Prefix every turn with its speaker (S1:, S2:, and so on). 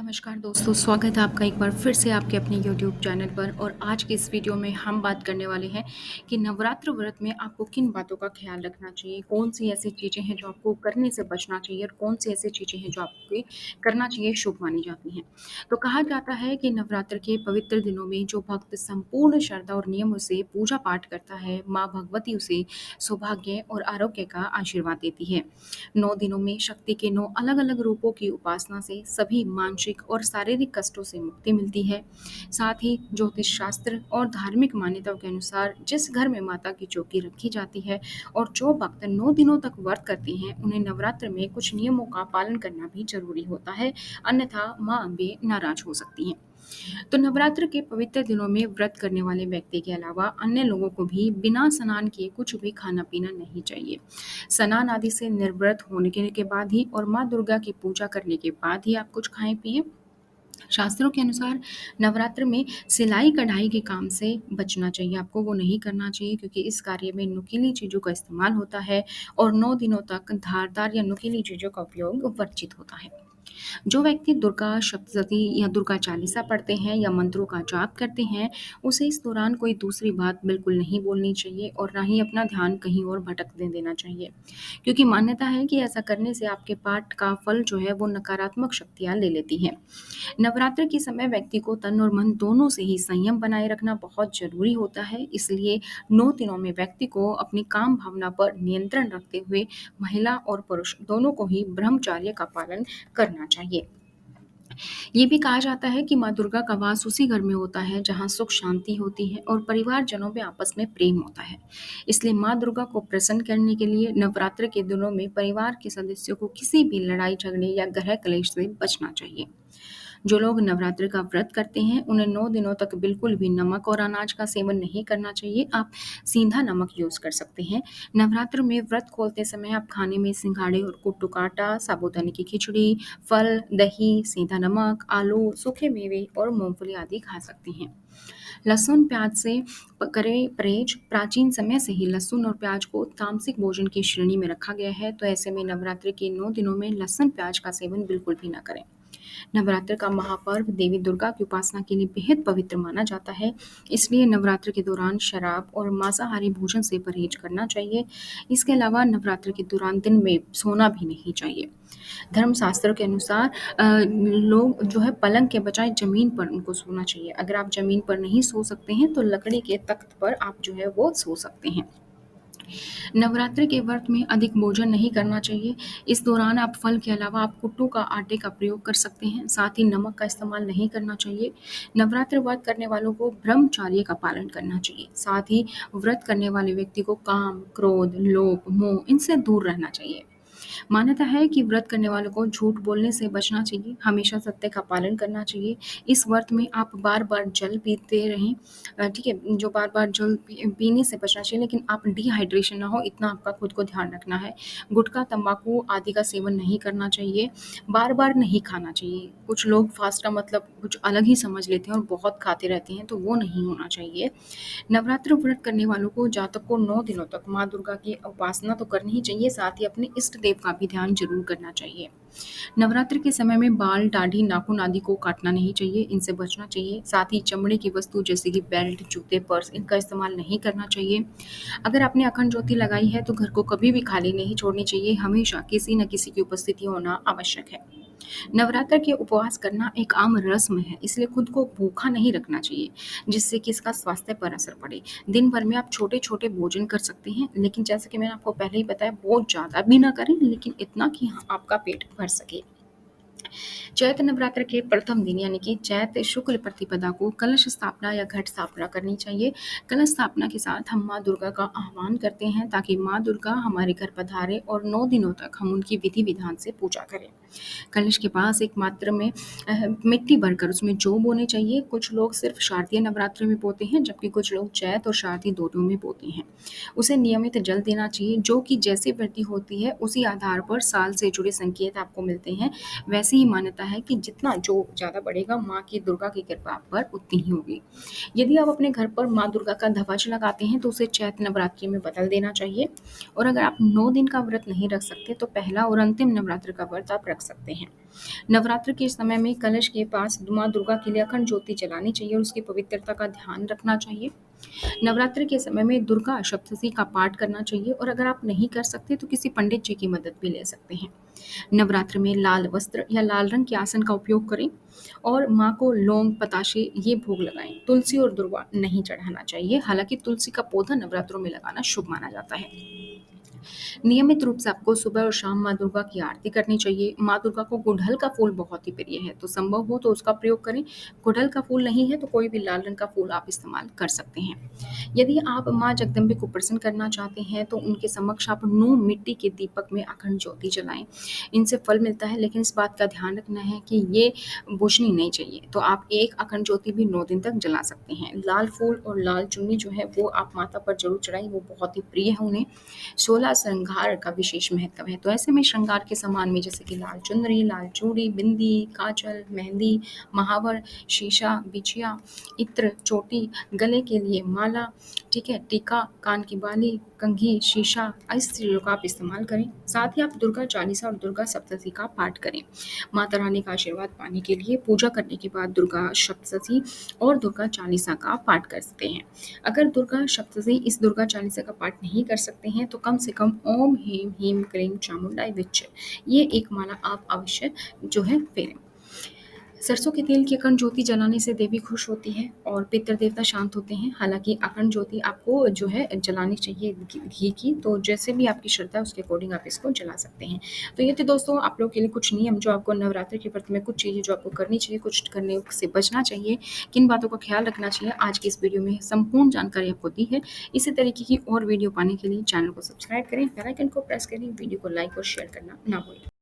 S1: नमस्कार दोस्तों, स्वागत है आपका एक बार फिर से आपके अपने यूट्यूब चैनल पर। और आज के इस वीडियो में हम बात करने वाले हैं कि नवरात्र व्रत में आपको किन बातों का ख्याल रखना चाहिए, कौन सी ऐसी चीज़ें हैं जो आपको करने से बचना चाहिए और कौन सी ऐसी चीज़ें हैं जो आपको करना चाहिए, शुभ मानी जाती हैं। तो कहा जाता है कि नवरात्र के पवित्र दिनों में जो भक्त संपूर्ण श्रद्धा और नियमों से पूजा पाठ करता है, माँ भगवती उसे सौभाग्य और आरोग्य का आशीर्वाद देती है। 9 दिनों में शक्ति के 9 अलग-अलग रूपों की उपासना से सभी मानसिक और शारीरिक कष्टों से मुक्ति मिलती है। साथ ही ज्योतिष शास्त्र और धार्मिक मान्यताओं के अनुसार जिस घर में माता की चौकी रखी जाती है और जो भक्त 9 दिनों तक व्रत करते हैं, उन्हें नवरात्र में कुछ नियमों का पालन करना भी ज़रूरी होता है, अन्यथा माँ अम्बे नाराज़ हो सकती हैं। तो नवरात्र के पवित्र दिनों में व्रत करने वाले व्यक्ति के अलावा अन्य लोगों को भी बिना स्नान किए कुछ भी खाना पीना नहीं चाहिए। स्नान आदि से निर्व्रत होने के बाद ही और माँ दुर्गा की पूजा करने के बाद ही आप कुछ खाएं पिएं। शास्त्रों के अनुसार नवरात्र में सिलाई कढ़ाई के काम से बचना चाहिए, आपको वो नहीं करना चाहिए क्योंकि इस कार्य में नुकीली चीज़ों का इस्तेमाल होता है और 9 दिनों तक धारदार या नुकीली चीज़ों का उपयोग वर्जित होता है। जो व्यक्ति दुर्गा सप्तशती या दुर्गा चालीसा पढ़ते हैं या मंत्रों का जाप करते हैं, उसे इस दौरान कोई दूसरी बात बिल्कुल नहीं बोलनी चाहिए और ना ही अपना ध्यान कहीं और भटकने देना चाहिए, क्योंकि मान्यता है कि ऐसा करने से आपके पाठ का फल जो है वो नकारात्मक शक्तियाँ ले लेती हैं। नवरात्र के समय व्यक्ति को तन और मन दोनों से ही संयम बनाए रखना बहुत जरूरी होता है, इसलिए 9 दिनों में व्यक्ति को अपनी काम भावना पर नियंत्रण रखते हुए महिला और पुरुष दोनों को ही ब्रह्मचर्य का पालन करना चाहिए। ये भी कहा जाता है कि माँ दुर्गा का वास उसी घर में होता है जहाँ सुख शांति होती है और परिवारजनों में आपस में प्रेम होता है। इसलिए माँ दुर्गा को प्रसन्न करने के लिए नवरात्र के दिनों में परिवार के सदस्यों को किसी भी लड़ाई झगड़े या ग्रह क्लेश से बचना चाहिए। जो लोग नवरात्रि का व्रत करते हैं, उन्हें 9 दिनों तक बिल्कुल भी नमक और अनाज का सेवन नहीं करना चाहिए। आप सीधा नमक यूज़ कर सकते हैं। नवरात्र में व्रत खोलते समय आप खाने में सिंघाड़े और कुट्टू का आटा, साबूदाने की खिचड़ी, फल, दही, सीधा नमक, आलू, सूखे मेवे और मूँगफली आदि खा सकते हैं। लहसुन प्याज से करें परहेज। प्राचीन समय से ही लहसुन और प्याज को तामसिक भोजन की श्रेणी में रखा गया है, तो ऐसे में नवरात्रि के 9 दिनों में लहसुन प्याज का सेवन बिल्कुल भी ना करें। नवरात्र का महापर्व देवी दुर्गा की उपासना के लिए बेहद पवित्र माना जाता है, इसलिए नवरात्र के दौरान शराब और मांसाहारी भोजन से परहेज करना चाहिए। इसके अलावा नवरात्र के दौरान दिन में सोना भी नहीं चाहिए। धर्मशास्त्रों के अनुसार लोग जो है पलंग के बजाय ज़मीन पर उनको सोना चाहिए। अगर आप ज़मीन पर नहीं सो सकते हैं तो लकड़ी के तख्त पर आप जो है वो सो सकते हैं। नवरात्रि के व्रत में अधिक भोजन नहीं करना चाहिए। इस दौरान आप फल के अलावा आप कुट्टू का आटे का प्रयोग कर सकते हैं, साथ ही नमक का इस्तेमाल नहीं करना चाहिए। नवरात्र व्रत करने वालों को ब्रह्मचर्य का पालन करना चाहिए। साथ ही व्रत करने वाले व्यक्ति को काम, क्रोध, लोभ, मोह इनसे दूर रहना चाहिए। मान्यता है कि व्रत करने वालों को झूठ बोलने से बचना चाहिए, हमेशा सत्य का पालन करना चाहिए। इस व्रत में आप बार-बार जल पीते रहें, ठीक है? जो बार-बार जल पीने से बचना चाहिए, लेकिन आप डिहाइड्रेशन ना हो इतना आपका खुद को ध्यान रखना है। गुटखा, तंबाकू आदि का सेवन नहीं करना चाहिए, बार-बार नहीं खाना चाहिए। कुछ लोग फास्ट का मतलब कुछ अलग ही समझ लेते हैं और बहुत खाते रहते हैं, तो वो नहीं होना चाहिए। नवरात्र व्रत करने वालों को जातक को 9 दिनों तक माँ दुर्गा की उपासना तो करनी ही चाहिए, साथ ही अपने इष्ट देव का भी ध्यान जरूर करना चाहिए। नवरात्र के समय में बाल, दाढ़ी, नाखून आदि को काटना नहीं चाहिए, इनसे बचना चाहिए। साथ ही चमड़े की वस्तु जैसे कि बेल्ट, जूते, पर्स इनका इस्तेमाल नहीं करना चाहिए। अगर आपने अखंड ज्योति लगाई है तो घर को कभी भी खाली नहीं छोड़नी चाहिए, हमेशा किसी न किसी की उपस्थिति होना आवश्यक है। नवरात्र के उपवास करना एक आम रस्म है, इसलिए खुद को भूखा नहीं रखना चाहिए, जिससे कि इसका स्वास्थ्य पर असर पड़े। दिन भर में आप छोटे-छोटे भोजन कर सकते हैं, लेकिन जैसे कि मैंने आपको पहले ही बताया बहुत ज़्यादा भी ना करें, लेकिन इतना कि हाँ, आपका पेट भर सके। चैत्र नवरात्र के प्रथम दिन यानी कि चैत्र शुक्ल प्रतिपदा को कलश स्थापना या घट स्थापना करनी चाहिए। कलश स्थापना के साथ हम माँ दुर्गा का आह्वान करते हैं ताकि माँ दुर्गा हमारे घर पधारे और 9 दिनों तक हम उनकी विधि विधान से पूजा करें। कलश के पास एक पात्र में मिट्टी भरकर उसमें जौ बोने चाहिए। कुछ लोग सिर्फ शारदीय नवरात्र में बोते हैं, जबकि कुछ लोग चैत और शारदीय दोनों में बोते हैं। उसे नियमित जल देना चाहिए, जो कि जैसी वृद्धि होती है उसी आधार पर साल से जुड़े संकेत आपको मिलते हैं। वैसे ही मान्यता है कि जितना जो ज़्यादा बढ़ेगा, माँ की दुर्गा की कृपा आप पर उतनी ही होगी। यदि आप अपने घर पर माँ दुर्गा का ध्वज लगाते हैं तो उसे चैत्र नवरात्रि में बदल देना चाहिए। और अगर आप 9 दिन का व्रत नहीं रख सकते तो पहला और अंतिम नवरात्र का व्रत आप रख रख सकते हैं। नवरात्र के समय में कलश के पास माँ दुर्गा के लिए अखंड ज्योति जलानी चाहिए और उसकी पवित्रता का ध्यान रखना चाहिए। नवरात्रि के समय में दुर्गा सप्तशती का पाठ करना चाहिए और अगर आप नहीं कर सकते तो किसी पंडित जी की मदद भी ले सकते हैं। नवरात्र में लाल वस्त्र या लाल रंग के आसन का उपयोग करें और माँ को लौंग बताशे ये भोग लगाएं। तुलसी और दुर्वा नहीं चढ़ाना चाहिए, हालांकि तुलसी का पौधा नवरात्रों में लगाना शुभ माना जाता है। नियमित रूप से आपको सुबह और शाम माँ दुर्गा की आरती करनी चाहिए। माँ दुर्गा को गुड़हल का फूल बहुत ही प्रिय है, तो संभव हो तो उसका प्रयोग करें। गुड़हल का फूल नहीं है तो कोई भी लाल रंग का फूल आप इस्तेमाल कर सकते हैं। यदि आप माँ जगदम्बे को प्रसन्न करना चाहते हैं तो उनके समक्ष आप 9 मिट्टी के दीपक में अखंड ज्योति जलाएं। इनसे फल मिलता है, लेकिन इस बात का ध्यान रखना है कि ये बुझनी नहीं चाहिए, तो आप एक अखंड ज्योति भी 9 दिन तक जला सकते हैं। लाल फूल और लाल चुन्नी जो है वो आप माता पर जरूर चढ़ाएं, वो बहुत ही प्रिय है उन्हें। 16 श्रृंगार का विशेष महत्व है, तो ऐसे में श्रृंगार के सामान में जैसे कि लाल चुनरी, लाल चूड़ी, बिंदी, काजल, मेहंदी, महावर, शीशा, बिछिया, इत्र, चोटी, गले के लिए माला, ठीक है, टीका, कान की बाली, कंघी, शीशा, इस चीज़ों का आप इस्तेमाल करें। साथ ही आप दुर्गा चालीसा और दुर्गा सप्तशती का पाठ करें। माता रानी का आशीर्वाद पाने के लिए पूजा करने के बाद दुर्गा सप्तशती और दुर्गा चालीसा का पाठ कर सकते हैं। अगर दुर्गा सप्तशती इस दुर्गा चालीसा का पाठ नहीं कर सकते हैं तो कम से कम ओम ह्रीं ह्रीं क्लीं चामुंडाय विच्च ये एक माला आप अवश्य जो है फेरें। सरसों के तेल की अखंड ज्योति जलाने से देवी खुश होती है और पितृ देवता शांत होते हैं। हालांकि अखंड ज्योति आपको जो है जलानी चाहिए घी की, तो जैसे भी आपकी श्रद्धा है उसके अकॉर्डिंग आप इसको जला सकते हैं। तो ये थे दोस्तों आप लोग के लिए कुछ नियम जो आपको नवरात्रि के व्रत में कुछ चीज़ें जो आपको करनी चाहिए, कुछ करने से बचना चाहिए, किन बातों का ख्याल रखना चाहिए। आज की इस वीडियो में संपूर्ण जानकारी आपको दी है। इसी तरीके की और वीडियो पाने के लिए चैनल को सब्सक्राइब करें, बेल आइकन को प्रेस करें, वीडियो को लाइक और शेयर करना ना भूलें।